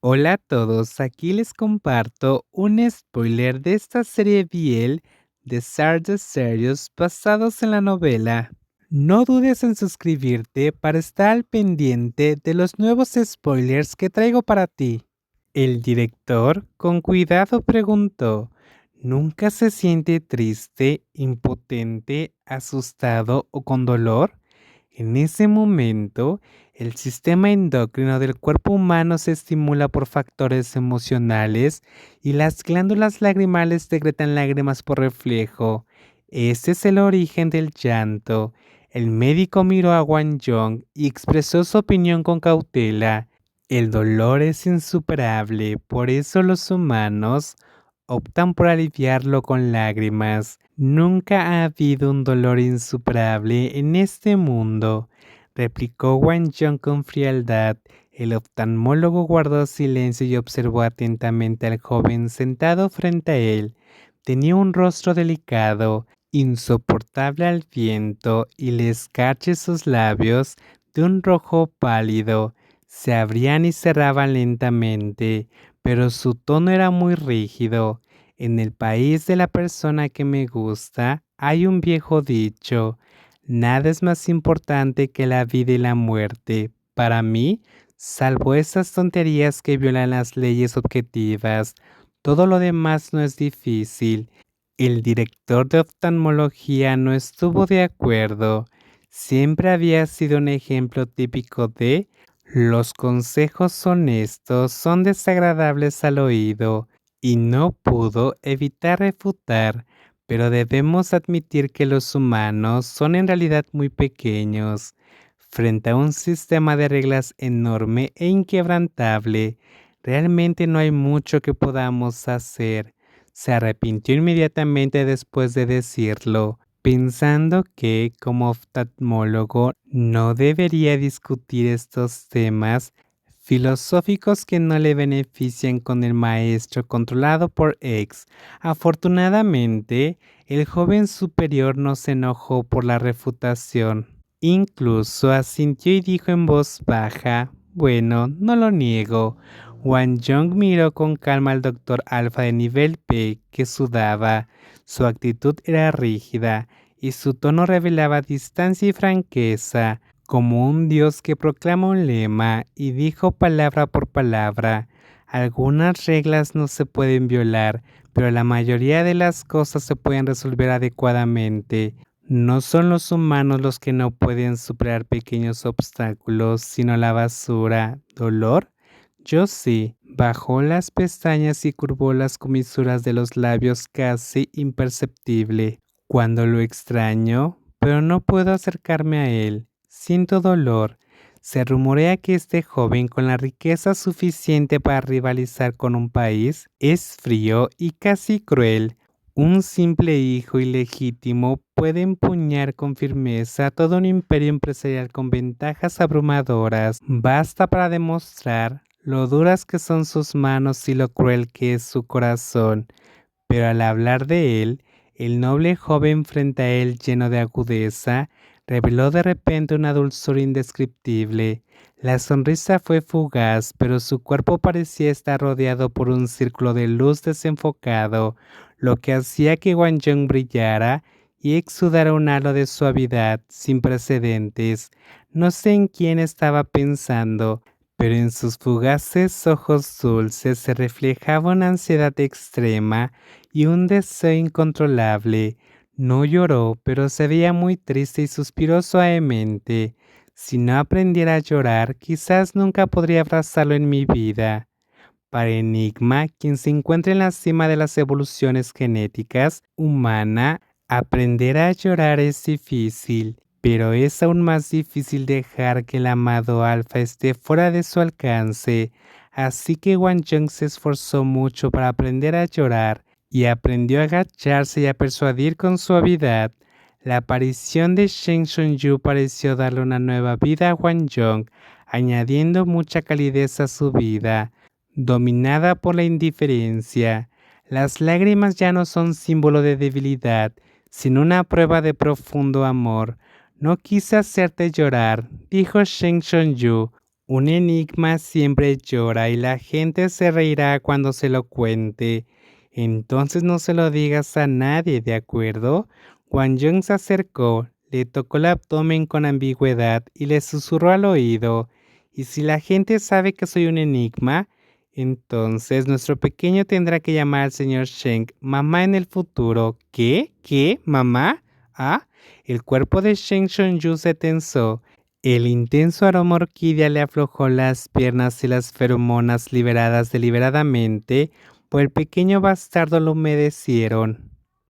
Hola a todos, aquí les comparto un spoiler de esta serie BL de Stardust Series basados en la novela. No dudes en suscribirte para estar al pendiente de los nuevos spoilers que traigo para ti. El director con cuidado preguntó, ¿nunca se siente triste, impotente, asustado o con dolor? En ese momento, el sistema endocrino del cuerpo humano se estimula por factores emocionales y las glándulas lagrimales secretan lágrimas por reflejo. Ese es el origen del llanto. El médico miró a Wang Yong y expresó su opinión con cautela. El dolor es insuperable, por eso los humanos optan por aliviarlo con lágrimas. Nunca ha habido un dolor insuperable en este mundo, replicó Wang Yong con frialdad. El oftalmólogo guardó silencio y observó atentamente al joven sentado frente a él. Tenía un rostro delicado, insoportable al viento, y le escarché sus labios de un rojo pálido. Se abrían y cerraban lentamente, pero su tono era muy rígido. En el país de la persona que me gusta hay un viejo dicho: nada es más importante que la vida y la muerte. Para mí, salvo esas tonterías que violan las leyes objetivas, todo lo demás no es difícil. El director de oftalmología no estuvo de acuerdo. Siempre había sido un ejemplo típico de los consejos honestos son desagradables al oído, y no pudo evitar refutar, pero debemos admitir que los humanos son en realidad muy pequeños. Frente a un sistema de reglas enorme e inquebrantable, realmente no hay mucho que podamos hacer. Se arrepintió inmediatamente después de decirlo, pensando que, como oftalmólogo, no debería discutir estos temas filosóficos que no le benefician con el maestro controlado por X. Afortunadamente, el joven superior no se enojó por la refutación. Incluso asintió y dijo en voz baja, bueno, no lo niego. Wang Yong miró con calma al doctor Alfa de nivel P, que sudaba. Su actitud era rígida y su tono revelaba distancia y franqueza, como un dios que proclama un lema, y dijo palabra por palabra: algunas reglas no se pueden violar, pero la mayoría de las cosas se pueden resolver adecuadamente. No son los humanos los que no pueden superar pequeños obstáculos, sino la basura. ¿Dolor? Yo sí. Bajó las pestañas y curvó las comisuras de los labios casi imperceptible. Cuando lo extraño, pero no puedo acercarme a él. Siento dolor. Se rumorea que este joven, con la riqueza suficiente para rivalizar con un país, es frío y casi cruel. Un simple hijo ilegítimo puede empuñar con firmeza todo un imperio empresarial con ventajas abrumadoras. Basta para demostrar lo duras que son sus manos y lo cruel que es su corazón. Pero al hablar de él, el noble joven frente a él, lleno de agudeza, reveló de repente una dulzura indescriptible. La sonrisa fue fugaz, pero su cuerpo parecía estar rodeado por un círculo de luz desenfocado, lo que hacía que Wang Yong brillara y exudara un halo de suavidad sin precedentes. No sé en quién estaba pensando, pero en sus fugaces ojos dulces se reflejaba una ansiedad extrema y un deseo incontrolable. No lloró, pero se veía muy triste y suspiró suavemente. Si no aprendiera a llorar, quizás nunca podría abrazarlo en mi vida. Para Enigma, quien se encuentra en la cima de las evoluciones genéticas humana, aprender a llorar es difícil, pero es aún más difícil dejar que el amado Alfa esté fuera de su alcance. Así que Wang Yong se esforzó mucho para aprender a llorar y aprendió a agacharse y a persuadir con suavidad. La aparición de Shen Shunyu pareció darle una nueva vida a Wang Yong, añadiendo mucha calidez a su vida. Dominada por la indiferencia, las lágrimas ya no son símbolo de debilidad, sino una prueba de profundo amor. No quise hacerte llorar, dijo Shen Shonyu, Un enigma siempre llora y la gente se reirá cuando se lo cuente. Entonces no se lo digas a nadie, ¿de acuerdo? Wang Jung se acercó, le tocó el abdomen con ambigüedad y le susurró al oído. Y si la gente sabe que soy un enigma, entonces nuestro pequeño tendrá que llamar al señor Sheng mamá en el futuro. ¿Qué? ¿Qué? ¿Mamá? Ah, el cuerpo de Sheng Shonyu se tensó. El intenso aroma a orquídea le aflojó las piernas y las feromonas liberadas deliberadamente por el pequeño bastardo lo humedecieron.